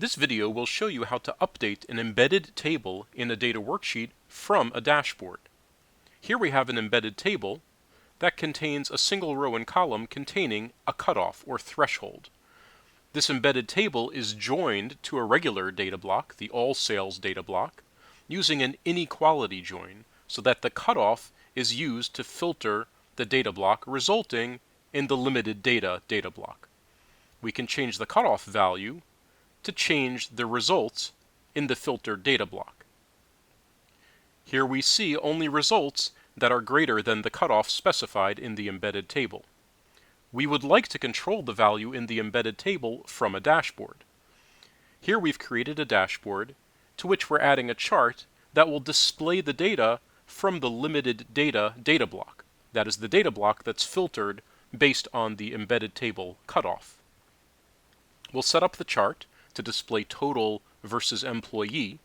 This video will show you how to update an embedded table in a data worksheet from a dashboard. Here we have an embedded table that contains a single row and column containing a cutoff or threshold. This embedded table is joined to a regular data block, the all sales data block, using an inequality join so that the cutoff is used to filter the data block, resulting in the limited data block. We can change the cutoff value to change the results in the filtered data block. Here we see only results that are greater than the cutoff specified in the embedded table. We would like to control the value in the embedded table from a dashboard. Here we've created a dashboard to which we're adding a chart that will display the data from the limited data block. That is the data block that's filtered based on the embedded table cutoff. We'll set up the chart to display total versus employee.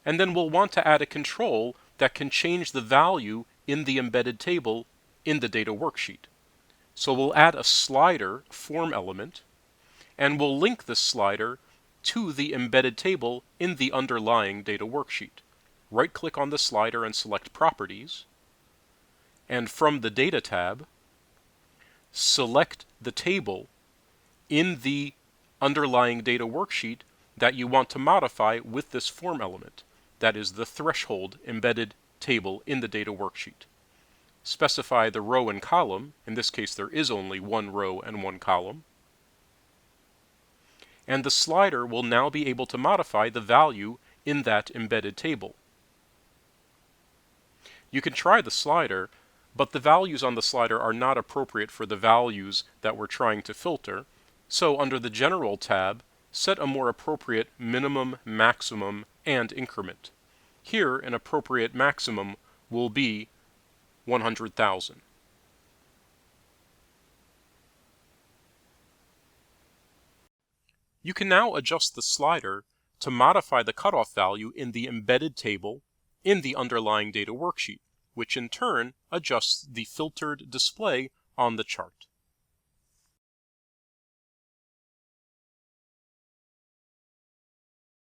And then we'll want to add a control that can change the value in the embedded table in the data worksheet. So we'll add a slider form element, and we'll link this slider to the embedded table in the underlying data worksheet. Right-click on the slider and select Properties, and from the Data tab, select the table in the underlying data worksheet that you want to modify with this form element. That is the threshold embedded table in the data worksheet. Specify the row and column. In this case, there is only one row and one column. And the slider will now be able to modify the value in that embedded table. You can try the slider, but the values on the slider are not appropriate for the values that we're trying to filter. So under the General tab, set a more appropriate minimum, maximum, and increment. Here, an appropriate maximum will be 100,000. You can now adjust the slider to modify the cutoff value in the embedded table in the underlying data worksheet, which in turn adjusts the filtered display on the chart.